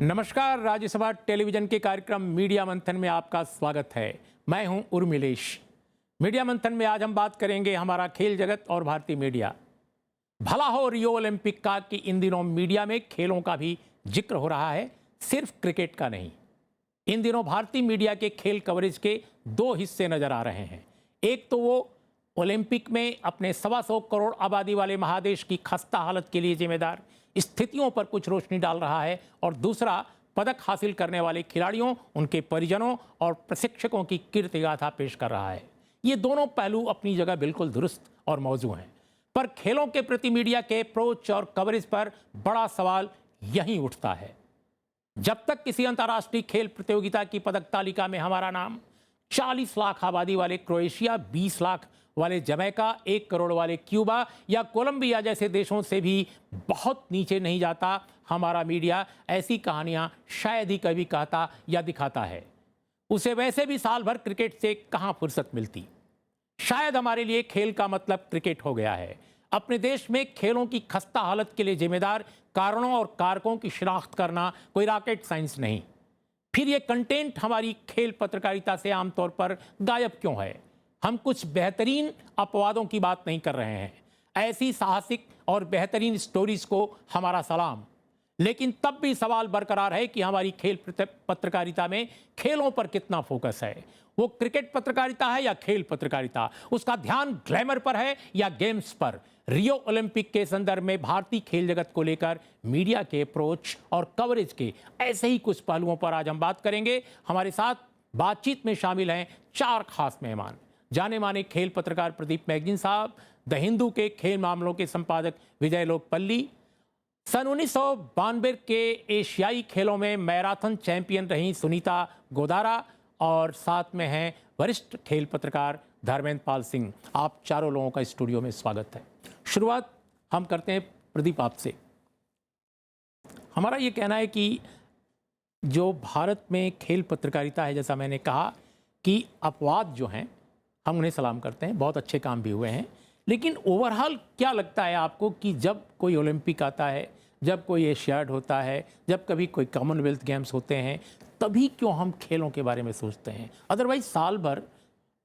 नमस्कार, राज्यसभा टेलीविजन के कार्यक्रम मीडिया मंथन में आपका स्वागत है। मैं हूं उर्मिलेश। मीडिया मंथन में आज हम बात करेंगे हमारा खेल जगत और भारतीय मीडिया। भला हो रियो ओलंपिक का कि इन दिनों मीडिया में खेलों का भी जिक्र हो रहा है, सिर्फ क्रिकेट का नहीं। इन दिनों भारतीय मीडिया के खेल कवरेज के दो हिस्से नजर आ रहे हैं। एक तो वो ओलंपिक में अपने 125 करोड़ आबादी वाले महादेश की खस्ता हालत के लिए जिम्मेदार स्थितियों पर कुछ रोशनी डाल रहा है, और दूसरा पदक हासिल करने वाले खिलाड़ियों, उनके परिजनों और प्रशिक्षकों की कीर्ति गाथा पेश कर रहा है। ये दोनों पहलू अपनी जगह बिल्कुल दुरुस्त और मौजू हैं, पर खेलों के प्रति मीडिया के अप्रोच और कवरेज पर बड़ा सवाल यहीं उठता है। जब तक किसी अंतर्राष्ट्रीय खेल प्रतियोगिता की पदक तालिका में हमारा नाम 40 लाख आबादी वाले क्रोएशिया, 20 लाख वाले जमैका, 1 करोड़ वाले क्यूबा या कोलंबिया जैसे देशों से भी बहुत नीचे नहीं जाता, हमारा मीडिया ऐसी कहानियां शायद ही कभी कहता या दिखाता है। उसे वैसे भी साल भर क्रिकेट से कहां फुर्सत मिलती। शायद हमारे लिए खेल का मतलब क्रिकेट हो गया है। अपने देश में खेलों की खस्ता हालत के लिए जिम्मेदार कारणों और कारकों की शिनाख्त करना कोई रॉकेट साइंस नहीं। फिर ये कंटेंट हमारी खेल पत्रकारिता से आमतौर पर गायब क्यों है? हम कुछ बेहतरीन अपवादों की बात नहीं कर रहे हैं, ऐसी साहसिक और बेहतरीन स्टोरीज को हमारा सलाम। लेकिन तब भी सवाल बरकरार है कि हमारी खेल पत्रकारिता में खेलों पर कितना फोकस है। वो क्रिकेट पत्रकारिता है या खेल पत्रकारिता? उसका ध्यान ग्लैमर पर है या गेम्स पर? रियो ओलंपिक के संदर्भ में भारतीय खेल जगत को लेकर मीडिया के अप्रोच और कवरेज के ऐसे ही कुछ पहलुओं पर आज हम बात करेंगे। हमारे साथ बातचीत में शामिल हैं 4 खास मेहमान। जाने माने खेल पत्रकार प्रदीप मैगजीन साहब, द हिंदू के खेल मामलों के संपादक विजय लोकपल्ली, सन 1992 के एशियाई खेलों में मैराथन चैंपियन रही सुनीता गोदारा, और साथ में हैं वरिष्ठ खेल पत्रकार धर्मेंद्र पाल सिंह। आप चारों लोगों का स्टूडियो में स्वागत है। शुरुआत हम करते हैं प्रदीप आपसे। हमारा ये कहना है कि जो भारत में खेल पत्रकारिता है, जैसा मैंने कहा कि अपवाद जो हैं हम उन्हें सलाम करते हैं, बहुत अच्छे काम भी हुए हैं, लेकिन ओवरऑल क्या लगता है आपको कि जब कोई ओलंपिक आता है, जब कोई एशियाड होता है, जब कभी कोई कॉमनवेल्थ गेम्स होते हैं, तभी क्यों हम खेलों के बारे में सोचते हैं? अदरवाइज साल भर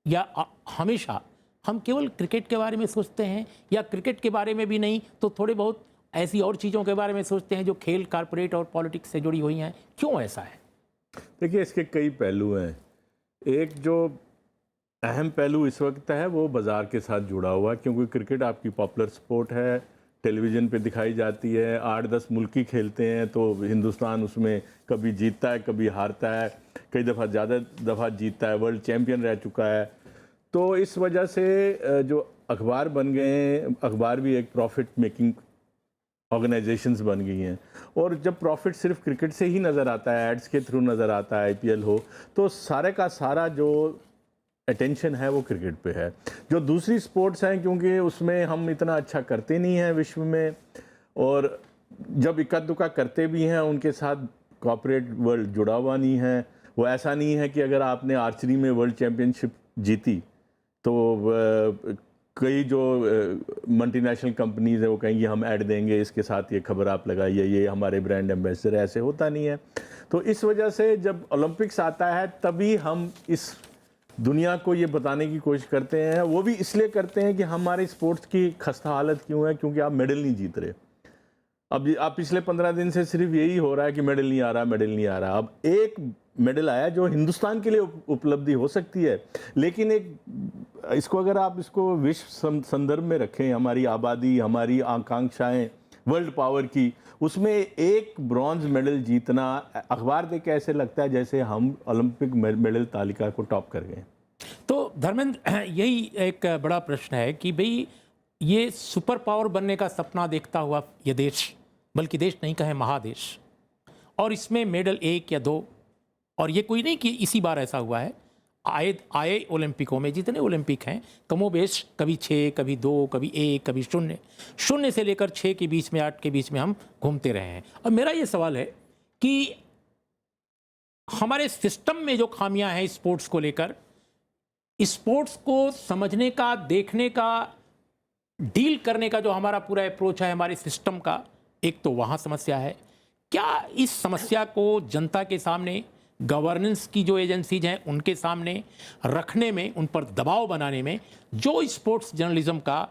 या हमेशा हम केवल क्रिकेट के बारे में सोचते हैं, या क्रिकेट के बारे में भी नहीं तो थोड़े बहुत ऐसी और चीज़ों के बारे में सोचते हैं जो खेल, कारपोरेट और पॉलिटिक्स से जुड़ी हुई हैं? क्यों ऐसा है? देखिए, इसके कई पहलू हैं। एक जो अहम पहलू इस वक्त है वो बाज़ार के साथ जुड़ा हुआ है, क्योंकि क्रिकेट आपकी पॉपुलर स्पोर्ट है, टेलीविज़न पे दिखाई जाती है, 8-10 मुल्क ही खेलते हैं, तो हिंदुस्तान उसमें कभी जीतता है, कभी हारता है, कई दफ़ा ज़्यादा दफ़ा जीतता है, वर्ल्ड चैम्पियन रह चुका है। तो इस वजह से जो अखबार बन गए हैं, अखबार भी एक प्रॉफिट मेकिंग ऑर्गेनाइजेशंस बन गई हैं, और जब प्रॉफिट सिर्फ क्रिकेट से ही नज़र आता है, एड्स के थ्रू नज़र आता है, IPL हो, तो सारे का सारा जो अटेंशन है वो क्रिकेट पे है। जो दूसरी स्पोर्ट्स हैं, क्योंकि उसमें हम इतना अच्छा करते नहीं हैं विश्व में, और जब इक्का दुक्का करते भी हैं उनके साथ कॉर्पोरेट वर्ल्ड जुड़ा हुआ नहीं है। वो ऐसा नहीं है कि अगर आपने आर्चरी में वर्ल्ड चैम्पियनशिप जीती तो कई जो मल्टीनेशनल कंपनीज है वो कहेंगी हम ऐड देंगे, इसके साथ ये खबर आप लगाइए, ये हमारे ब्रांड एम्बेसडर। ऐसे होता नहीं है। तो इस वजह से जब ओलंपिक्स आता है तभी हम इस दुनिया को ये बताने की कोशिश करते हैं। वो भी इसलिए करते हैं कि हमारे स्पोर्ट्स की खस्ता हालत क्यों है, क्योंकि आप मेडल नहीं जीत रहे। अब आप पिछले 15 दिन से सिर्फ यही हो रहा है कि मेडल नहीं आ रहा, मेडल नहीं आ रहा। अब एक मेडल आया जो हिंदुस्तान के लिए उपलब्धि हो सकती है, लेकिन एक इसको अगर आप इसको विश्व संदर्भ में रखें, हमारी आबादी, हमारी आकांक्षाएं वर्ल्ड पावर की, उसमें एक ब्रॉन्ज मेडल जीतना अखबार देख के ऐसे लगता है जैसे हम ओलंपिक मेडल तालिका को टॉप कर गए। तो धर्मेंद्र, यही एक बड़ा प्रश्न है कि भाई ये सुपर पावर बनने का सपना देखता हुआ ये देश, बल्कि देश नहीं कहें महादेश, और इसमें मेडल 1 या 2, और ये कोई नहीं कि इसी बार ऐसा हुआ है, आए ओलंपिकों में जितने ओलंपिक हैं कमोबेश कभी 6, कभी 2, कभी 1, कभी 0, 0 से लेकर 6 के बीच में, 8 के बीच में हम घूमते रहे हैं। और मेरा ये सवाल है कि हमारे सिस्टम में जो खामियां हैं स्पोर्ट्स को लेकर, स्पोर्ट्स को समझने का, देखने का, डील करने का जो हमारा पूरा अप्रोच है हमारे सिस्टम का, एक तो वहाँ समस्या है। क्या इस समस्या को जनता के सामने, गवर्नेंस की जो एजेंसीज हैं उनके सामने रखने में, उन पर दबाव बनाने में, जो स्पोर्ट्स जर्नलिज्म का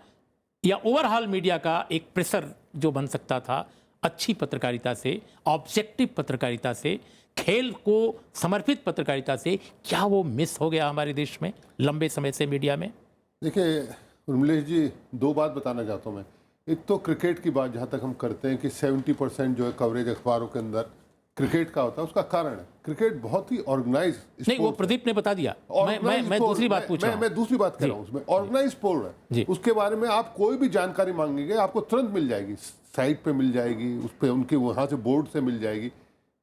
या ओवरऑल मीडिया का एक प्रेशर जो बन सकता था अच्छी पत्रकारिता से, ऑब्जेक्टिव पत्रकारिता से, खेल को समर्पित पत्रकारिता से, क्या वो मिस हो गया हमारे देश में लंबे समय से मीडिया में? देखिए उर्मिलेश जी, दो बात बताना चाहता हूँ मैं। एक तो क्रिकेट की बात जहाँ तक हम करते हैं कि 70% जो है कवरेज अखबारों के अंदर क्रिकेट का होता है, उसका कारण है क्रिकेट बहुत ही ऑर्गेनाइज। नहीं, वो प्रदीप ने बता दिया। मैं दूसरी बात पूछ रहा हूं। मैं दूसरी बात कर रहा हूँ। उसमें ऑर्गेनाइज स्पोर्ट है, उसके बारे में आप कोई भी जानकारी मांगेंगे आपको तुरंत मिल जाएगी, साइट पे मिल जाएगी, उस पर उनके वहाँ से बोर्ड से मिल जाएगी।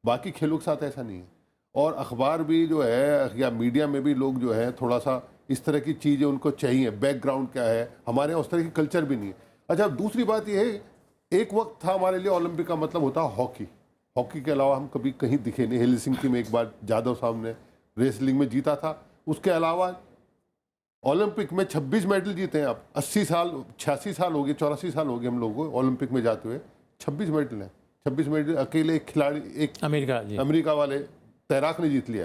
बाकी खेलों के साथ ऐसा नहीं है। और अखबार भी जो है या मीडिया में भी लोग जो है थोड़ा सा इस तरह की चीज़ें उनको चाहिए, बैकग्राउंड क्या है, हमारे यहाँ उस तरह की कल्चर भी नहीं है। अच्छा, दूसरी बात यह है, एक वक्त था हमारे लिए ओलंपिक का मतलब होता हॉकी। हॉकी के अलावा हम कभी कहीं दिखे नहीं। हेलसिंकी में एक बार जादव साहब ने रेसलिंग में जीता था, उसके अलावा ओलंपिक में 26 मेडल जीते हैं आप। 80 साल 86 साल हो गए, 84 साल हो गए हम लोगों को ओलंपिक में जाते हुए। 26 मेडल हैं, 26 मेडल अकेले एक खिलाड़ी, एक अमेरिका वाले तैराक ने जीत लिया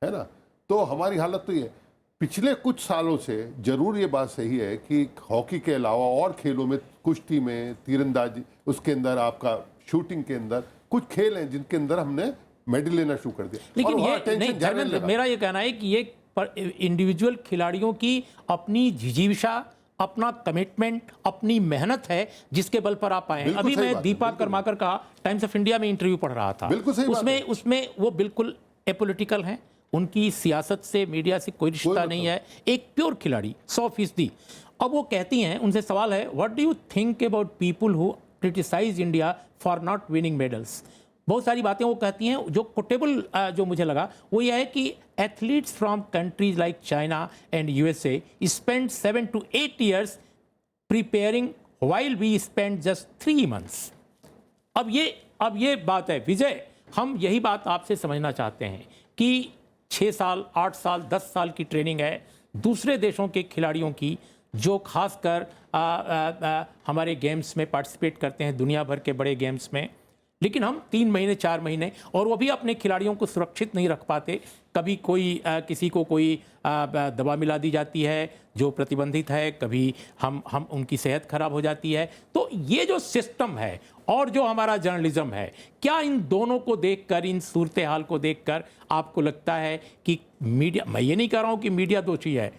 है ना। तो हमारी हालत तो ये है। पिछले कुछ सालों से जरूर ये बात सही है कि हॉकी के अलावा और खेलों में, कुश्ती में, तीरंदाजी, उसके अंदर आपका शूटिंग के अंदर कुछ खेल हैं जिनके अंदर हमने मेडल लेना शुरू कर दिया। लेकिन ये नहीं, मेरा ये कहना है कि ये इंडिविजुअल खिलाड़ियों की अपनी जिजीविषा, अपना कमिटमेंट, अपनी मेहनत है जिसके बल पर आप आए हैं। अभी मैं दीपा कर्माकर का टाइम्स ऑफ इंडिया में इंटरव्यू पढ़ रहा था। उसमें वो बिल्कुल एपॉलिटिकल हैं, उनकी सियासत से, मीडिया से कोई रिश्ता नहीं है, एक प्योर खिलाड़ी 100%। अब वो कहती हैं, उनसे सवाल है, what do you think about people who criticise India for not winning medals? बहुत सारी बातें वो कहती हैं। जो कोटेबल जो मुझे लगा वो यह है कि athletes from countries like China and USA spend 7 to 8 years preparing while we spend just 3 months। अब ये बात है विजय, हम यही बात आपसे समझना चाहते हैं कि 6 साल, 8 साल, 10 साल की ट्रेनिंग है दूसरे देशों के खिलाड़ियों की, जो खासकर हमारे गेम्स में पार्टिसिपेट करते हैं, दुनिया भर के बड़े गेम्स में, लेकिन हम 3 महीने 4 महीने और वो भी अपने खिलाड़ियों को सुरक्षित नहीं रख पाते। कभी कोई किसी को कोई दवा मिला दी जाती है जो प्रतिबंधित है, कभी हम उनकी सेहत खराब हो जाती है। तो ये जो सिस्टम है और जो हमारा जर्नलिज्म है, क्या इन दोनों को देखकर, इन सूरत हाल को देखकर आपको लगता है कि मीडिया, मैं ये नहीं कह रहा हूँ कि मीडिया दोषी है,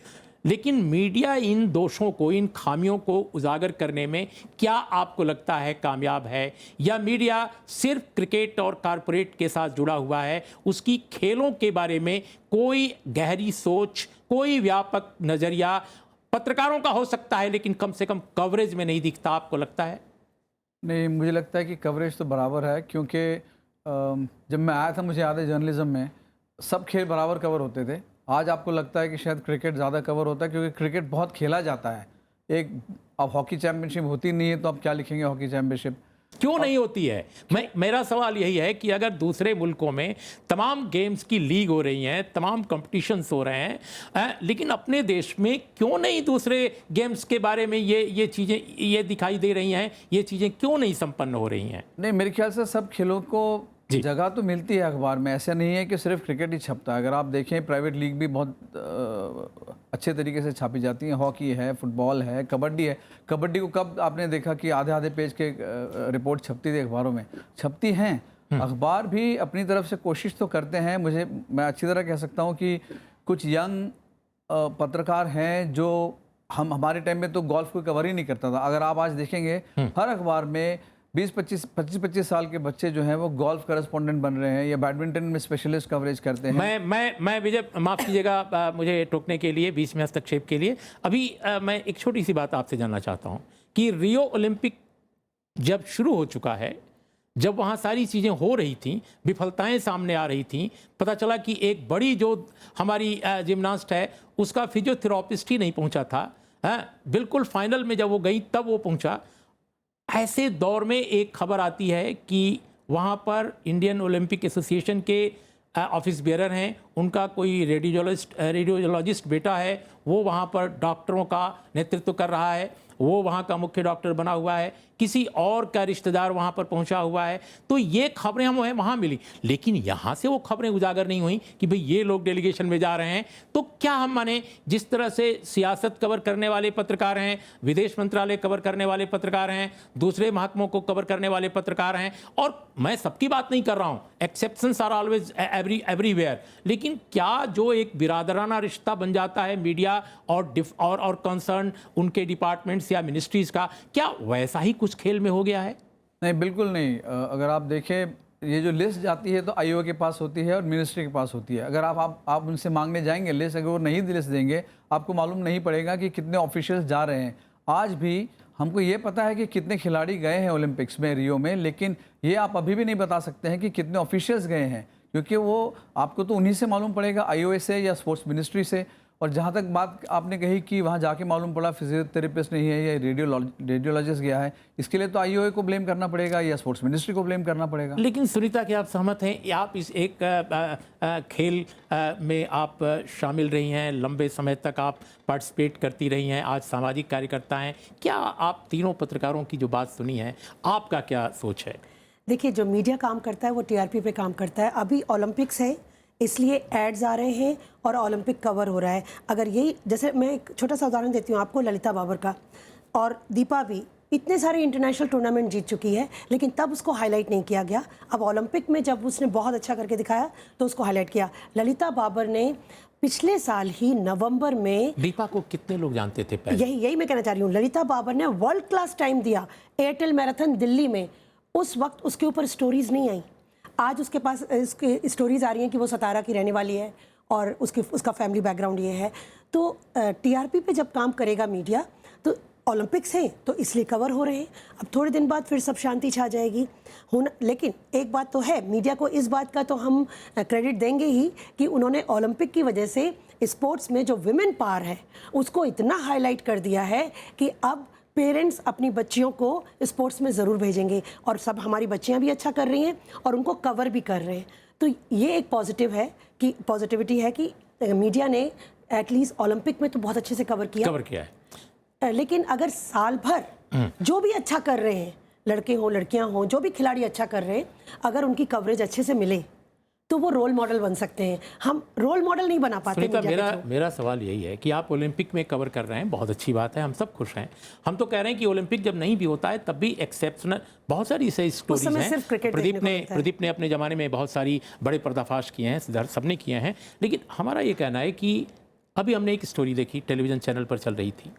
लेकिन मीडिया इन दोषों को, इन खामियों को उजागर करने में क्या आपको लगता है कामयाब है, या मीडिया सिर्फ क्रिकेट और कारपोरेट के साथ जुड़ा हुआ है, उसकी खेलों के बारे में कोई गहरी सोच, कोई व्यापक नज़रिया पत्रकारों का हो सकता है लेकिन कम से कम कवरेज में नहीं दिखता, आपको लगता है? नहीं, मुझे लगता है कि कवरेज तो बराबर है, क्योंकि जब मैं आया था मुझे याद है जर्नलिज्म में सब खेल बराबर कवर होते थे। आज आपको लगता है कि शायद क्रिकेट ज़्यादा कवर होता है क्योंकि क्रिकेट बहुत खेला जाता है। अब हॉकी चैंपियनशिप होती नहीं है तो अब क्या लिखेंगे हॉकी चैंपियनशिप? क्यों नहीं होती है? मेरा सवाल यही है कि अगर दूसरे मुल्कों में तमाम गेम्स की लीग हो रही हैं, तमाम कंपटीशंस हो रहे हैं, लेकिन अपने देश में क्यों नहीं दूसरे गेम्स के बारे में ये चीज़ें ये दिखाई दे रही हैं, ये चीज़ें क्यों नहीं संपन्न हो रही हैं? नहीं, मेरे ख्याल से सब खेलों को जगह तो मिलती है अखबार में। ऐसा नहीं है कि सिर्फ क्रिकेट ही छपता है। अगर आप देखें प्राइवेट लीग भी बहुत अच्छे तरीके से छापी जाती हैं। हॉकी है, फुटबॉल है, कबड्डी है। कबड्डी को कब आपने देखा कि आधे आधे पेज के रिपोर्ट छपती थी अखबारों में? छपती हैं। अखबार भी अपनी तरफ से कोशिश तो करते हैं। मैं अच्छी तरह कह सकता हूँ कि कुछ यंग पत्रकार हैं जो हमारे टाइम में तो गोल्फ को कवर ही नहीं करता था। अगर आप आज देखेंगे हर अखबार में 25 साल के बच्चे जो हैं वो गोल्फ करेस्पॉन्डेंट बन रहे हैं या बैडमिंटन में स्पेशलिस्ट कवरेज करते हैं। मैं विजय, माफ़ कीजिएगा मुझे टोकने के लिए, बीच में हस्तक्षेप के लिए। अभी मैं एक छोटी सी बात आपसे जानना चाहता हूँ कि रियो ओलंपिक जब शुरू हो चुका है, जब वहाँ सारी चीज़ें हो रही थी, विफलताएं सामने आ रही थी, पता चला कि एक बड़ी जो हमारी जिम्नास्ट है उसका फिजियोथेरापिस्ट ही नहीं पहुँचा था, बिल्कुल फाइनल में जब वो गई तब वो पहुँचा। ऐसे दौर में एक खबर आती है कि वहाँ पर इंडियन ओलंपिक एसोसिएशन के ऑफिस बेयरर हैं, उनका कोई रेडियोलॉजिस्ट बेटा है, वो वहाँ पर डॉक्टरों का नेतृत्व कर रहा है, वो वहाँ का मुख्य डॉक्टर बना हुआ है। किसी और का रिश्तेदार वहां पर पहुंचा हुआ है, तो ये खबरें हमें वहां मिली, लेकिन यहां से वो खबरें उजागर नहीं हुई कि भाई ये लोग डेलीगेशन में जा रहे हैं। तो क्या हम माने, जिस तरह से सियासत कवर करने वाले पत्रकार हैं, विदेश मंत्रालय कवर करने वाले पत्रकार हैं, दूसरे महकमों को कवर करने वाले पत्रकार हैं, और मैं सबकी बात नहीं कर रहा हूं, एक्सेप्शंस आर ऑलवेज एवरीवेयर, लेकिन क्या जो एक बिरादराना रिश्ता बन जाता है मीडिया और कंसर्न उनके डिपार्टमेंट्स या मिनिस्ट्रीज का, क्या वैसा ही कुछ खेल में हो गया है? नहीं, बिल्कुल नहीं। अगर आप देखें, ये जो लिस्ट जाती है तो आईओ के पास होती है और मिनिस्ट्री के पास होती है। अगर आप उनसे मांगने जाएंगे लिस्ट, अगर वो नहीं लिस्ट देंगे, आपको मालूम नहीं पड़ेगा कि कितने ऑफिशियल्स जा रहे हैं। आज भी हमको ये पता है कि कितने खिलाड़ी गए हैं ओलंपिक्स में, रियो में, लेकिन ये आप अभी भी नहीं बता सकते हैं कि कितने ऑफिशियल्स गए हैं, क्योंकि वो आपको तो उन्हीं से मालूम पड़ेगा, आईओए से या स्पोर्ट्स मिनिस्ट्री से। और जहाँ तक बात आपने कही कि वहाँ जाके मालूम पड़ा फिजियोथेरेपिस्ट नहीं है या रेडियोलॉजिस्ट गया है, इसके लिए तो आईओए को ब्लेम करना पड़ेगा या स्पोर्ट्स मिनिस्ट्री को ब्लेम करना पड़ेगा। लेकिन सुनीता, क्या आप सहमत हैं? आप इस एक खेल में आप शामिल रही हैं, लंबे समय तक आप पार्टिसिपेट करती रही हैं, आज सामाजिक कार्यकर्ता हैं। क्या आप तीनों पत्रकारों की जो बात सुनी है, आपका क्या सोच है? देखिए, जो मीडिया काम करता है वो टीआरपी पे काम करता है। अभी ओलंपिक्स है, इसलिए एड्स आ रहे हैं और ओलंपिक कवर हो रहा है। अगर यही, जैसे मैं एक छोटा सा उदाहरण देती हूँ आपको, ललिता बाबर का, और दीपा भी इतने सारे इंटरनेशनल टूर्नामेंट जीत चुकी है, लेकिन तब उसको हाईलाइट नहीं किया गया। अब ओलंपिक में जब उसने बहुत अच्छा करके दिखाया तो उसको हाईलाइट किया। ललिता बाबर ने पिछले साल ही नवंबर में, दीपा को कितने लोग जानते थे पहले? यही मैं कहना चाह रही हूँ, ललिता बाबर ने वर्ल्ड क्लास टाइम दिया एयरटेल मैराथन दिल्ली में। उस वक्त उसके ऊपर स्टोरीज नहीं आई। आज उसके पास स्टोरीज आ रही हैं कि वो सतारा की रहने वाली है और उसका फैमिली बैकग्राउंड ये है। तो टीआरपी पे जब काम करेगा मीडिया, तो ओलंपिक्स है तो इसलिए कवर हो रहे हैं। अब थोड़े दिन बाद फिर सब शांति छा जाएगी होना। लेकिन एक बात तो है, मीडिया को इस बात का तो हम क्रेडिट देंगे ही कि उन्होंने ओलंपिक की वजह से स्पोर्ट्स में जो विमेन पावर है उसको इतना हाईलाइट कर दिया है कि अब पेरेंट्स अपनी बच्चियों को स्पोर्ट्स में ज़रूर भेजेंगे, और सब हमारी बच्चियां भी अच्छा कर रही हैं और उनको कवर भी कर रहे हैं। तो ये एक पॉजिटिविटी है कि मीडिया ने एटलीस्ट ओलंपिक में तो बहुत अच्छे से कवर किया है। लेकिन अगर साल भर जो भी अच्छा कर रहे हैं, लड़के हों लड़कियां हों, जो भी खिलाड़ी अच्छा कर रहे हैं, अगर उनकी कवरेज अच्छे से मिले तो वो रोल मॉडल बन सकते हैं। हम रोल मॉडल नहीं बना पाते। मेरा सवाल यही है कि आप ओलंपिक में कवर कर रहे हैं, बहुत अच्छी बात है, हम सब खुश हैं। हम तो कह रहे हैं कि ओलंपिक जब नहीं भी होता है तब भी एक्सेप्शनल बहुत सारी ऐसी स्टोरीज हैं। प्रदीप ने अपने ज़माने में बहुत सारी बड़े पर्दाफाश किए हैं, सबने किए हैं। लेकिन हमारा ये कहना है कि अभी हमने एक स्टोरी देखी, टेलीविज़न चैनल पर चल रही थी,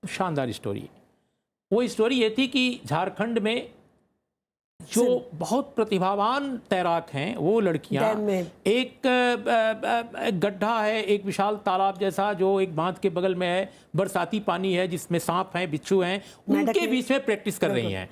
शानदार स्टोरी। वो स्टोरी ये थी कि झारखंड में जो बहुत प्रतिभावान तैराक हैं, वो लड़कियां, एक गड्ढा है, एक विशाल तालाब जैसा जो एक बांध के बगल में है, बरसाती पानी है जिसमें सांप हैं, बिच्छू हैं, उनके बीच में प्रैक्टिस कर रही हैं।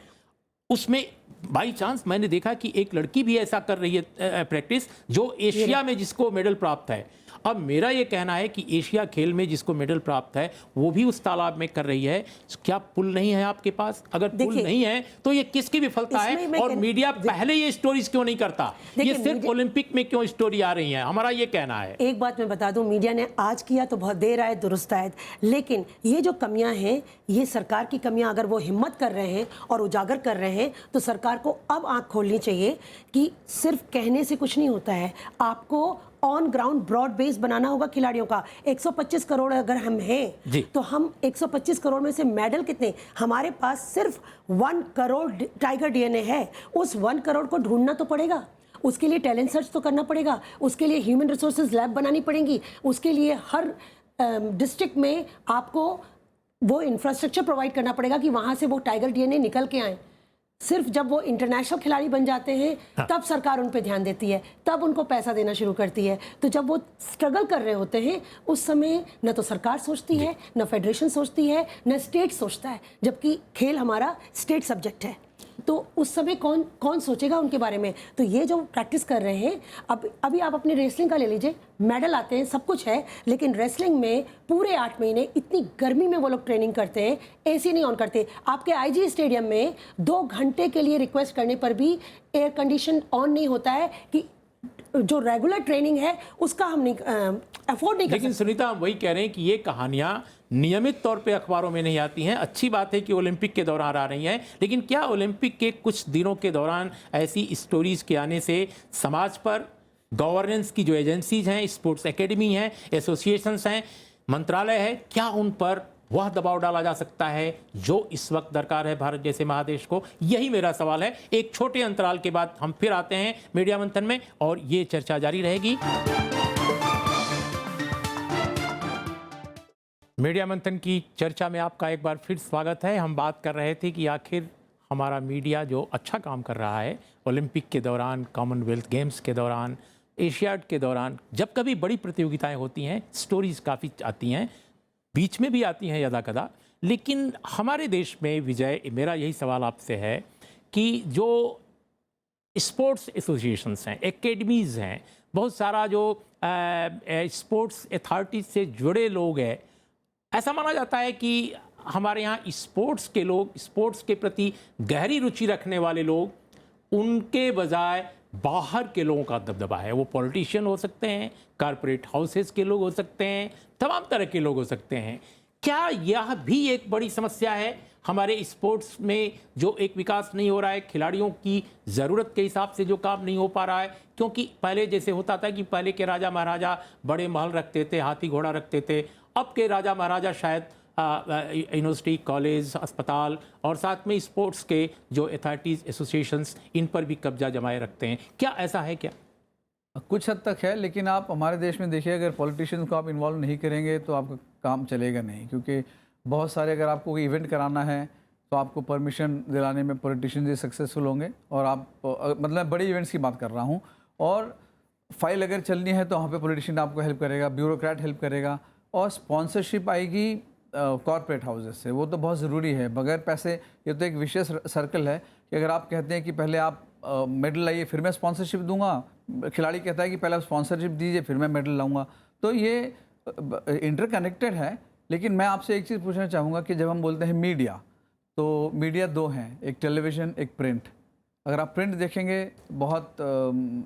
उसमें बाई चांस मैंने देखा कि एक लड़की भी ऐसा कर रही है प्रैक्टिस, जो एशिया में जिसको मेडल प्राप्त है। अब मेरा ये कहना है कि एशिया खेल में जिसको मेडल प्राप्त है वो भी उस तालाब में कर रही है। क्या पुल नहीं है आपके पास? अगर पुल नहीं है तो ये किसकी विफलता है? और मीडिया पहले ये स्टोरीज क्यों नहीं करता? ये सिर्फ ओलंपिक में क्यों स्टोरी आ रही है? हमारा ये कहना है। एक बात मैं बता दूं, मीडिया ने आज किया तो बहुत देर आए दुरुस्त आए, लेकिन ये जो कमियां हैं, ये सरकार की कमियां, अगर वो हिम्मत कर रहे हैं और उजागर कर रहे हैं तो सरकार को अब आंख खोलनी चाहिए कि सिर्फ कहने से कुछ नहीं होता है। आपको ऑन ग्राउंड ब्रॉड बेस बनाना होगा खिलाड़ियों का। 125 करोड़ अगर हम हैं तो हम 125 करोड़ में से मेडल कितने? हमारे पास सिर्फ 1 करोड़ टाइगर डीएनए है। उस 1 करोड़ को ढूंढना तो पड़ेगा, उसके लिए टैलेंट सर्च तो करना पड़ेगा, उसके लिए ह्यूमन रिसोर्सेज लैब बनानी पड़ेंगी, उसके लिए हर डिस्ट्रिक्ट में आपको वो इंफ्रास्ट्रक्चर प्रोवाइड करना पड़ेगा कि वहाँ से वो टाइगर डीएनए निकल के आए। सिर्फ जब वो इंटरनेशनल खिलाड़ी बन जाते हैं तब सरकार उन पे ध्यान देती है, तब उनको पैसा देना शुरू करती है। तो जब वो स्ट्रगल कर रहे होते हैं उस समय न तो सरकार सोचती है, न फेडरेशन सोचती है, न स्टेट सोचता है, जबकि खेल हमारा स्टेट सब्जेक्ट है। तो उस समय कौन सोचेगा उनके बारे में? तो ये जो प्रैक्टिस कर रहे हैं, अभी आप अपने रेसलिंग का ले लीजिए, मेडल आते हैं, सब कुछ है, लेकिन रेसलिंग में पूरे 8 महीने इतनी गर्मी में वो लोग ट्रेनिंग करते हैं, एसी नहीं ऑन करते। आपके आईजी स्टेडियम में 2 घंटे के लिए रिक्वेस्ट करने पर भी एयर कंडीशन ऑन नहीं होता है कि जो रेगुलर ट्रेनिंग है उसका हम नहीं अफोर्ड नहीं कर सकते। लेकिन सुनीता, हम वही कह रहे हैं कि ये कहानियां नियमित तौर पे अखबारों में नहीं आती हैं। अच्छी बात है कि ओलंपिक के दौरान आ रही हैं, लेकिन क्या ओलंपिक के कुछ दिनों के दौरान ऐसी स्टोरीज के आने से समाज पर, गवर्नेंस की जो एजेंसीज हैं, स्पोर्ट्स एकेडमी हैं, एसोसिएशंस हैं, मंत्रालय है, क्या उन पर वह दबाव डाला जा सकता है जो इस वक्त दरकार है भारत जैसे महादेश को? यही मेरा सवाल है। एक छोटे अंतराल के बाद हम फिर आते हैं मीडिया मंथन में और ये चर्चा जारी रहेगी। मीडिया मंथन की चर्चा में आपका एक बार फिर स्वागत है। हम बात कर रहे थे कि आखिर हमारा मीडिया जो अच्छा काम कर रहा है ओलंपिक के दौरान, कॉमनवेल्थ गेम्स के दौरान, एशियाड के दौरान, जब कभी बड़ी प्रतियोगिताएं होती हैं स्टोरीज काफ़ी आती हैं, बीच में भी आती हैं यदा कदा, लेकिन हमारे देश में विजय, मेरा यही सवाल आपसे है कि जो स्पोर्ट्स एसोसिएशंस हैं, एकेडमीज़ हैं, बहुत सारा जो स्पोर्ट्स अथॉरिटी से जुड़े लोग हैं, ऐसा माना जाता है कि हमारे यहाँ स्पोर्ट्स के लोग, स्पोर्ट्स के प्रति गहरी रुचि रखने वाले लोग, उनके बजाय बाहर के लोगों का दबदबा है। वो पॉलिटिशियन हो सकते हैं, कारपोरेट हाउसेस के लोग हो सकते हैं, तमाम तरह के लोग हो सकते हैं। क्या यह भी एक बड़ी समस्या है हमारे स्पोर्ट्स में, जो एक विकास नहीं हो रहा है, खिलाड़ियों की ज़रूरत के हिसाब से जो काम नहीं हो पा रहा है? क्योंकि पहले जैसे होता था कि पहले के राजा महाराजा बड़े महल रखते थे, हाथी घोड़ा रखते थे, अब के राजा महाराजा शायद यूनिवर्सिटी, कॉलेज, अस्पताल और साथ में स्पोर्ट्स के जो अथॉरिटीज़, एसोसिएशंस, इन पर भी कब्जा जमाए रखते हैं। क्या ऐसा है क्या? कुछ हद तक है, लेकिन आप हमारे देश में देखिए, अगर पॉलिटिशियंस को आप इन्वॉल्व नहीं करेंगे तो आपका काम चलेगा नहीं। क्योंकि बहुत सारे, अगर आपको कोई इवेंट कराना है तो आपको परमिशन दिलाने में पॉलिटिशियंस ही सक्सेसफुल होंगे। और आप मतलब बड़े इवेंट्स की बात कर रहा हूँ, और फाइल अगर चलनी है तो वहाँ पे पॉलिटिशियन आपको हेल्प करेगा, ब्यूरोक्रेट हेल्प करेगा, और स्पॉन्सरशिप आएगी कॉर्पोरेट हाउसेस से। वो तो बहुत ज़रूरी है। बगैर पैसे, ये तो एक विशेष सर्कल है कि अगर आप कहते हैं कि पहले आप मेडल लाइए फिर मैं स्पॉन्सरशिप दूंगा, खिलाड़ी कहता है कि पहले आप स्पॉन्सरशिप दीजिए फिर मैं मेडल लाऊंगा, तो ये इंटरकनेक्टेड है। लेकिन मैं आपसे एक चीज़ पूछना चाहूँगा कि जब हम बोलते हैं मीडिया, तो मीडिया दो हैं, एक टेलीविज़न, एक प्रिंट। अगर आप प्रिंट देखेंगे बहुत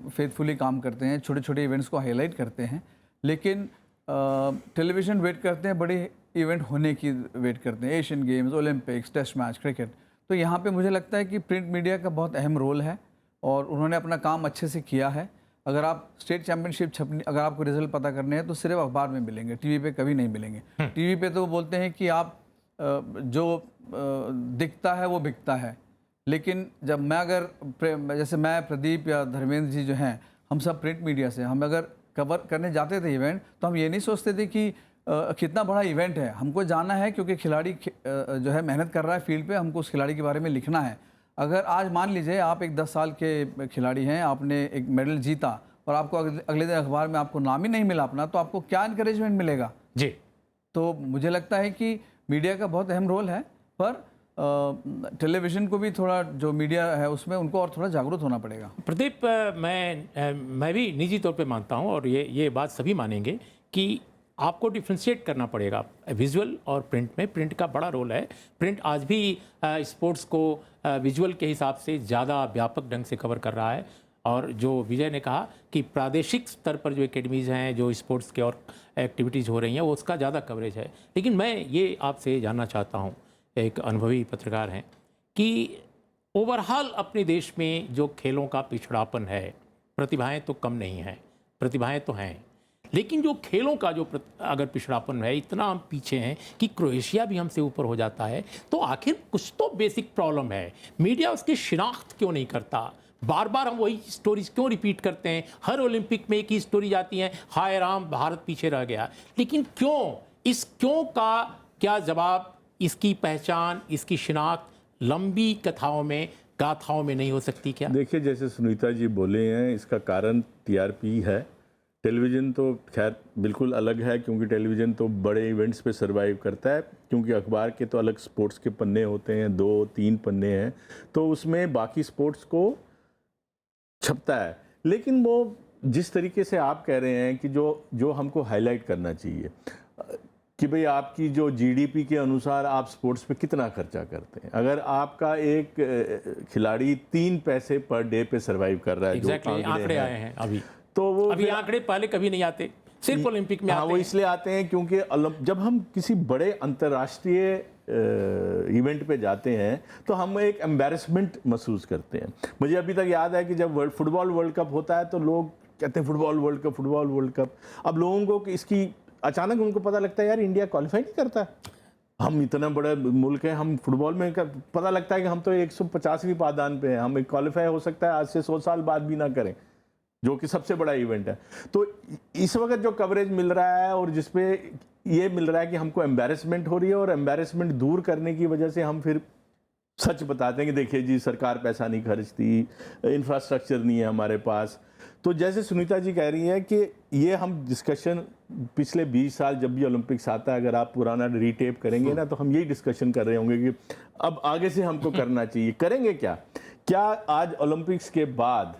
फेथफुली काम करते हैं, छोटे छोटे इवेंट्स को हाईलाइट करते हैं, लेकिन टेलीविज़न वेट करते हैं, बड़े इवेंट होने की वेट करते हैं, Asian Games, Olympics, test match, cricket. तो यहाँ पे मुझे लगता है कि प्रिंट मीडिया का बहुत अहम रोल है और उन्होंने अपना काम अच्छे से किया है। अगर आप स्टेट चैंपियनशिप छपनी, अगर आपको रिजल्ट पता करने हैं तो सिर्फ अखबार में मिलेंगे, टीवी पे कभी नहीं मिलेंगे। टीवी पे तो बोलते हैं कि आप जो दिखता है वो बिकता है, लेकिन जब मैं अगर जैसे मैं, प्रदीप या धर्मेंद्र जी जो हैं, हम सब प्रिंट मीडिया से, हम अगर कवर करने जाते थे इवेंट, तो हम ये नहीं सोचते थे कि कितना बड़ा इवेंट है, हमको जाना है क्योंकि खिलाड़ी जो है मेहनत कर रहा है फील्ड पे, हमको उस खिलाड़ी के बारे में लिखना है। अगर आज मान लीजिए आप एक 10 साल के खिलाड़ी हैं, आपने एक मेडल जीता और आपको अगले दिन अखबार में आपको नाम ही नहीं मिला अपना, तो आपको क्या इनकरेजमेंट मिलेगा जी? तो मुझे लगता है कि मीडिया का बहुत अहम रोल है, पर टेलीविज़न को भी थोड़ा, जो मीडिया है उसमें उनको और थोड़ा जागरूक होना पड़ेगा। प्रदीप, मैं भी निजी तौर पे मानता हूँ और ये बात सभी मानेंगे कि आपको डिफ्रेंशिएट करना पड़ेगा विजुअल और प्रिंट में। प्रिंट का बड़ा रोल है। प्रिंट आज भी स्पोर्ट्स को विजुअल के हिसाब से ज़्यादा व्यापक ढंग से कवर कर रहा है। और जो विजय ने कहा कि प्रादेशिक स्तर पर जो एकेडमीज़ हैं, जो स्पोर्ट्स के और एक्टिविटीज़ हो रही हैं, वो उसका ज़्यादा कवरेज है। लेकिन मैं ये आपसे जानना चाहता हूँ, एक अनुभवी पत्रकार हैं, कि ओवरऑल अपने देश में जो खेलों का पिछड़ापन है, प्रतिभाएं तो कम नहीं हैं, प्रतिभाएं तो हैं, लेकिन जो खेलों का जो अगर पिछड़ापन है, इतना हम पीछे हैं कि क्रोएशिया भी हमसे ऊपर हो जाता है, तो आखिर कुछ तो बेसिक प्रॉब्लम है। मीडिया उसकी शिनाख्त क्यों नहीं करता? बार बार हम वही स्टोरीज क्यों रिपीट करते हैं? हर ओलंपिक में एक ही स्टोरी आती है, हाय राम भारत पीछे रह गया। लेकिन क्यों? इस क्यों का क्या जवाब, इसकी पहचान, इसकी शिनाख्त लंबी कथाओं में, गाथाओं में नहीं हो सकती क्या? देखिए, जैसे सुनीता जी बोले हैं, इसका कारण टीआरपी है। टेलीविज़न तो खैर बिल्कुल अलग है, क्योंकि टेलीविज़न तो बड़े इवेंट्स पे सरवाइव करता है, क्योंकि अखबार के तो अलग स्पोर्ट्स के पन्ने होते हैं, 2-3 पन्ने हैं, तो उसमें बाकी स्पोर्ट्स को छपता है। लेकिन वो जिस तरीके से आप कह रहे हैं कि जो हमको हाईलाइट करना चाहिए कि भाई आपकी जो जीडीपी के अनुसार आप स्पोर्ट्स पे कितना खर्चा करते हैं। अगर आपका एक खिलाड़ी 3 पैसे पर डे पे सरवाइव कर रहा है, जो आंकड़े आए हैं अभी, तो वो अभी आंकड़े पहले कभी नहीं आते सिर्फ ओलंपिक में हाँ, आते वो हैं। इसलिए आते हैं क्योंकि जब हम किसी बड़े अंतर्राष्ट्रीय इवेंट पे जाते हैं तो हम एक एम्बैरेसमेंट महसूस करते हैं। मुझे अभी तक याद है कि जब फुटबॉल वर्ल्ड कप होता है तो लोग कहते हैं football world cup, football world cup. अब लोगों को इसकी अचानक उनको पता लगता है यार इंडिया क्वालिफाई नहीं करता, हम इतना बड़ा मुल्क है, हम फुटबॉल में पता लगता है कि हम तो 150वीं पायदान पे हैं, हम क्वालिफाई हो सकता है आज से 100 साल बाद भी ना करें, जो कि सबसे बड़ा इवेंट है। तो इस वक्त जो कवरेज मिल रहा है और जिसपे ये मिल रहा है कि हमको एम्बैरेसमेंट हो रही है, और एम्बैरेसमेंट दूर करने की वजह से हम फिर सच बताते हैं कि देखिए जी सरकार पैसा नहीं खर्चती, इंफ्रास्ट्रक्चर नहीं है हमारे पास। तो जैसे सुनीता जी कह रही है कि ये हम डिस्कशन पिछले 20 साल जब भी ओलंपिक्स आता है, अगर आप पुराना रीटेप करेंगे ना तो हम यही डिस्कशन कर रहे होंगे कि अब आगे से हमको करना चाहिए। करेंगे क्या आज ओलंपिक्स के बाद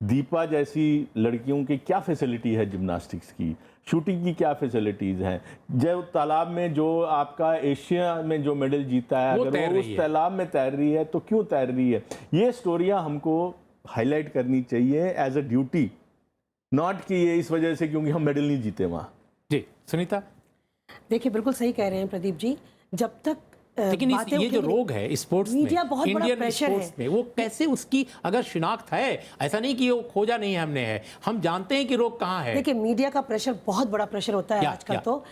दीपा जैसी लड़कियों की क्या फैसिलिटी है, जिम्नास्टिक्स की, शूटिंग की क्या फैसिलिटीज़ हैं, जो तालाब में जो आपका एशिया में जो मेडल जीता है अगर वो उस तालाब में तैर रही है तो क्यों तैर रही है, ये स्टोरियां हमको हाईलाइट करनी चाहिए एज अ ड्यूटी, नॉट कि ये इस वजह से क्योंकि हम मेडल नहीं जीते वहाँ। जी सुनीता। देखिए बिल्कुल सही कह रहे हैं प्रदीप जी, जब तक लेकिन ये जो रोग है स्पोर्ट्स में, मीडिया बहुत बड़ा इंडियन प्रेशर स्पोर्ट्स में, वो कैसे उसकी अगर शिनाख्त है, ऐसा नहीं कि वो खोजा नहीं हमने है, हम जानते हैं कि रोग कहाँ है। देखिए मीडिया का प्रेशर बहुत बड़ा प्रेशर होता है आजकल। तो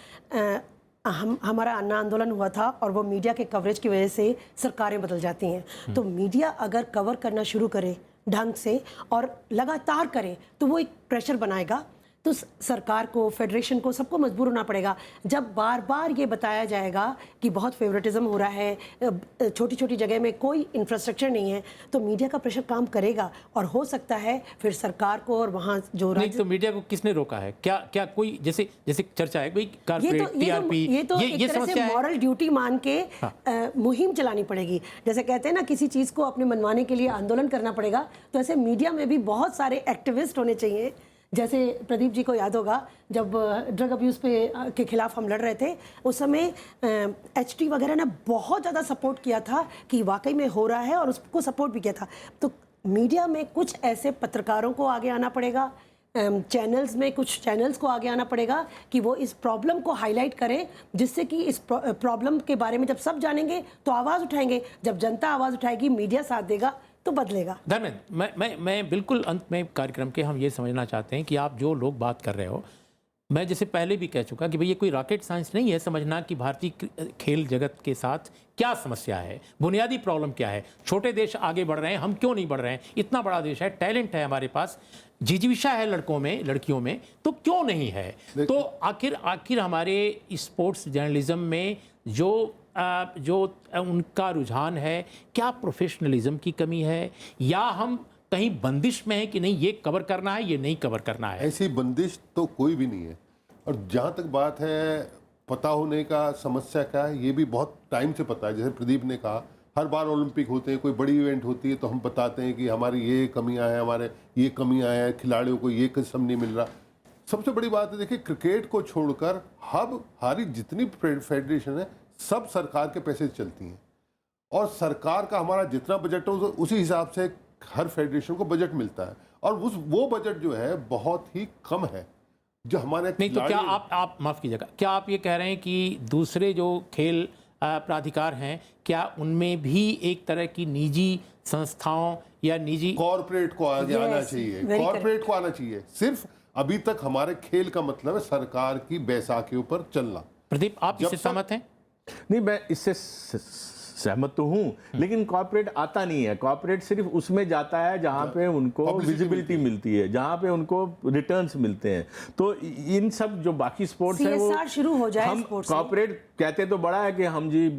हमारा अन्ना आंदोलन हुआ था और वो मीडिया के कवरेज की वजह से सरकारें बदल जाती हैं। तो मीडिया अगर कवर करना शुरू करे ढंग से और लगातार करे तो वो एक प्रेशर बनाएगा। तो सरकार को, फेडरेशन को, सबको मजबूर होना पड़ेगा। जब बार बार ये बताया जाएगा कि बहुत फेवरेटिज्म हो रहा है, छोटी छोटी जगह में कोई इंफ्रास्ट्रक्चर नहीं है, तो मीडिया का प्रेशर काम करेगा और हो सकता है फिर सरकार को और वहाँ जो नहीं तो मीडिया को किसने रोका है? क्या कोई जैसे चर्चा है कोई कारपोरेट टीआरपी, ये तो एक तरह से मॉरल ड्यूटी मान के मुहिम चलानी पड़ेगी। जैसे कहते हैं ना किसी चीज़ को अपने मनवाने के लिए आंदोलन करना पड़ेगा, तो ऐसे मीडिया में भी बहुत सारे एक्टिविस्ट होने चाहिए। जैसे प्रदीप जी को याद होगा जब ड्रग अब्यूज़ के खिलाफ हम लड़ रहे थे, उस समय HT वगैरह ने बहुत ज़्यादा सपोर्ट किया था कि वाकई में हो रहा है और उसको सपोर्ट भी किया था। तो मीडिया में कुछ ऐसे पत्रकारों को आगे आना पड़ेगा, चैनल्स में कुछ चैनल्स को आगे आना पड़ेगा कि वो इस प्रॉब्लम को हाईलाइट करें, जिससे कि इस प्रॉब्लम के बारे में जब सब जानेंगे तो आवाज़ उठाएंगे। जब जनता आवाज़ उठाएगी, मीडिया साथ देगा तो बदलेगा। धर्मेंद्र, मैं बिल्कुल अंत में कार्यक्रम के हम ये समझना चाहते हैं कि आप जो लोग बात कर रहे हो, मैं जैसे पहले भी कह चुका कि भाई ये कोई रॉकेट साइंस नहीं है समझना कि भारतीय खेल जगत के साथ क्या समस्या है, बुनियादी प्रॉब्लम क्या है। छोटे देश आगे बढ़ रहे हैं, हम क्यों नहीं बढ़ रहे हैं? इतना बड़ा देश है, टैलेंट है हमारे पास, जिजीविषा है लड़कों में, लड़कियों में, तो क्यों नहीं है? तो आखिर हमारे स्पोर्ट्स जर्नलिज्म में जो उनका रुझान है, क्या प्रोफेशनलिज्म की कमी है या हम कहीं बंदिश में है कि नहीं ये कवर करना है, ये नहीं कवर करना है? ऐसी बंदिश तो कोई भी नहीं है। और जहाँ तक बात है पता होने का समस्या क्या है, ये भी बहुत टाइम से पता है। जैसे प्रदीप ने कहा, हर बार ओलंपिक होते हैं, कोई बड़ी इवेंट होती है तो हम बताते हैं कि हमारी ये कमियां हैं, हमारे ये कमियां हैं, खिलाड़ियों को ये किस्म नहीं मिल रहा। सबसे बड़ी बात है, देखिए क्रिकेट को छोड़कर हमारी जितनी फेडरेशन है सब सरकार के पैसे से चलती हैं, और सरकार का हमारा जितना बजट हो उसी हिसाब से हर फेडरेशन को बजट मिलता है, और वो बजट जो है बहुत ही कम है जो हमारे। नहीं तो क्या आप माफ कीजिएगा, क्या आप ये कह रहे हैं कि दूसरे जो खेल प्राधिकार हैं, क्या उनमें भी एक तरह की निजी संस्थाओं या निजी कॉर्पोरेट को आगे आना चाहिए? कॉर्पोरेट को आना चाहिए। सिर्फ अभी तक हमारे खेल का मतलब है सरकार की बैसाखियों पर चलना। प्रदीप, आप इससे सहमत हैं? नहीं, मैं इससे सहमत तो हूँ, लेकिन कॉर्पोरेट आता नहीं है। कॉर्पोरेट सिर्फ उसमें जाता है जहाँ पे उनको विजिबिलिटी मिलती है, जहाँ पे उनको रिटर्न्स मिलते हैं। तो इन सब जो बाकी स्पोर्ट्स है वो शुरू हो जाए। हम कॉर्पोरेट कहते तो बड़ा है कि हम जी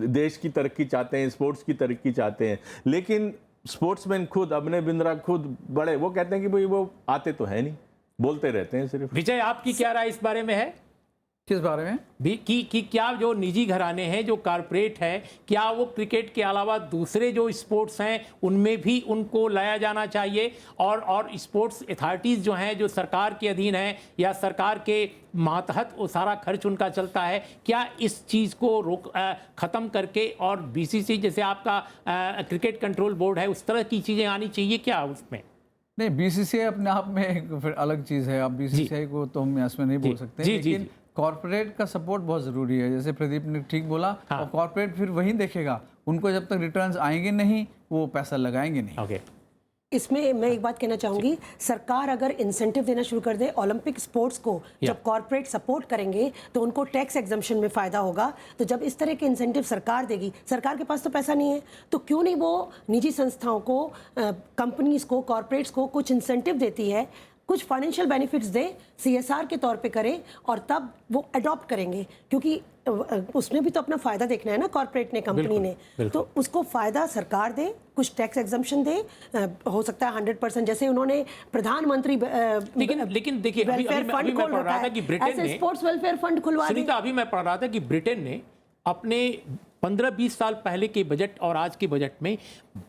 देश की तरक्की चाहते हैं, स्पोर्ट्स की तरक्की चाहते हैं, लेकिन स्पोर्ट्समैन खुद, अभिनव बिंद्रा खुद बड़े, वो कहते हैं कि भाई वो आते तो है नहीं, बोलते रहते हैं सिर्फ। विजय, आपकी क्या राय इस बारे में है? किस बारे में भी कि क्या जो निजी घराने हैं, जो कारपोरेट है, क्या वो क्रिकेट के अलावा दूसरे जो स्पोर्ट्स हैं उनमें भी उनको लाया जाना चाहिए? और स्पोर्ट्स अथॉरिटीज़ जो हैं, जो सरकार के अधीन हैं या सरकार के मातहत वो सारा खर्च उनका चलता है, क्या इस चीज़ को ख़त्म करके और BCCI जैसे आपका क्रिकेट कंट्रोल बोर्ड है, उस तरह की चीज़ें आनी चाहिए क्या उसमें? नहीं, बीसीसीआई अपने आप में एक फिर अलग चीज़ है। अब बीसीसीआई को तो हम इसमें नहीं बोल सकते, लेकिन कॉर्पोरेट का सपोर्ट बहुत ज़रूरी है। जैसे प्रदीप ने ठीक बोला, और कॉर्पोरेट फिर वही देखेगा, उनको जब तक रिटर्न्स आएंगे नहीं वो पैसा लगाएंगे नहीं। ओके, इसमें मैं एक बात कहना चाहूंगी, सरकार अगर इंसेंटिव देना शुरू कर दे ओलंपिक स्पोर्ट्स को, जब कॉर्पोरेट सपोर्ट करेंगे तो उनको टैक्स एग्जम्पशन में फायदा होगा। तो जब इस तरह के इंसेंटिव सरकार देगी, सरकार के पास तो पैसा नहीं है, तो क्यों नहीं वो निजी संस्थाओं को, कंपनीज को, कॉर्पोरेट्स को कुछ इंसेंटिव देती है, कुछ फाइनेंशियल बेनिफिट्स दे, सीएसआर के तौर पे करे, और तब वो अडॉप्ट करेंगे। क्योंकि उसने भी तो अपना फायदा देखना है ना, कॉर्पोरेट ने, कंपनी ने, तो उसको फायदा सरकार दे, कुछ टैक्स एग्जम्पशन दे, हो सकता है 100%, जैसे उन्होंने प्रधानमंत्री लेकिन देखिए, वेलफेयर फंड खोल रखा है, ऐसे स्पोर्ट्स वेलफेयर फंड खुलवा दे। अभी मैं पढ़ रहा था कि ब्रिटेन ने अपने 15-20 साल पहले के बजट और आज के बजट में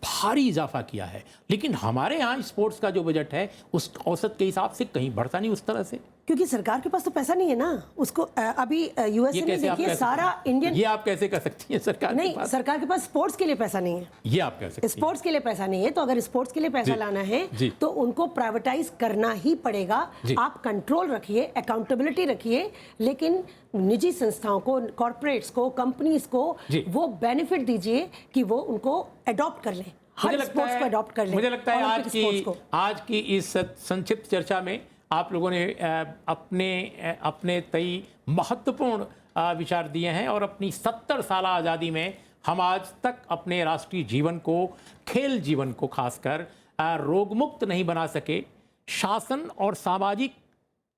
भारी इजाफा किया है, लेकिन हमारे यहाँ स्पोर्ट्स का जो बजट है उस औसत के हिसाब से कहीं बढ़ता नहीं उस तरह से, क्योंकि सरकार के पास तो पैसा नहीं है ना। उसको अभी यूएसए में देखिए, सारा इंडियन, ये आप कैसे कर सकती हैं? सरकार नहीं, के पास, सरकार के पास स्पोर्ट्स के लिए पैसा नहीं है, ये आप कह सकते हैं। स्पोर्ट्स के लिए पैसा नहीं है, तो अगर स्पोर्ट्स के लिए पैसा लाना है तो उनको प्राइवेटाइज करना ही पड़ेगा। आप कंट्रोल रखिए, अकाउंटेबिलिटी रखिए, लेकिन निजी संस्थाओं को, कॉर्पोरेट्स को, कंपनीज को वो बेनिफिट दीजिए कि वो उनको अडॉप्ट कर लें, हर स्पोर्ट्स को अडॉप्ट कर लें। मुझे लगता है ओलंपिक आज की इस संक्षिप्त चर्चा में आप लोगों ने अपने तय महत्वपूर्ण विचार दिए हैं, और अपनी 70 साल आज़ादी में हम आज तक अपने राष्ट्रीय जीवन को, खेल जीवन को खासकर रोगमुक्त नहीं बना सके। शासन और सामाजिक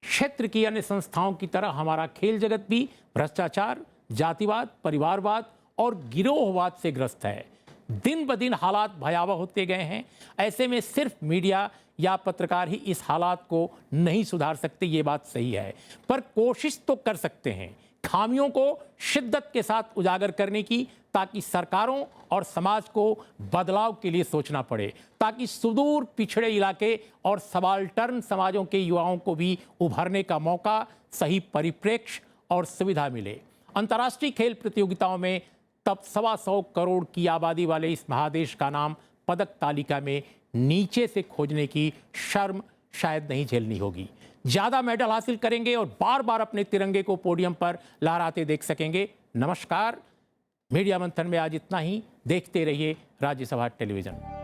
क्षेत्र की अन्य संस्थाओं की तरह हमारा खेल जगत भी भ्रष्टाचार, जातिवाद, परिवारवाद और गिरोहवाद से ग्रस्त है। दिन ब दिन हालात भयावह होते गए हैं। ऐसे में सिर्फ मीडिया या पत्रकार ही इस हालात को नहीं सुधार सकते, ये बात सही है, पर कोशिश तो कर सकते हैं खामियों को शिद्दत के साथ उजागर करने की, ताकि सरकारों और समाज को बदलाव के लिए सोचना पड़े, ताकि सुदूर पिछड़े इलाके और सबाल्टर्न समाजों के युवाओं को भी उभरने का मौका, सही परिप्रेक्ष्य और सुविधा मिले। अंतर्राष्ट्रीय खेल प्रतियोगिताओं में तब 125 करोड़ की आबादी वाले इस महादेश का नाम पदक तालिका में नीचे से खोजने की शर्म शायद नहीं झेलनी होगी। ज़्यादा मेडल हासिल करेंगे और बार बार अपने तिरंगे को पोडियम पर लहराते देख सकेंगे। नमस्कार, मीडिया मंथन में आज इतना ही। देखते रहिए राज्यसभा टेलीविज़न।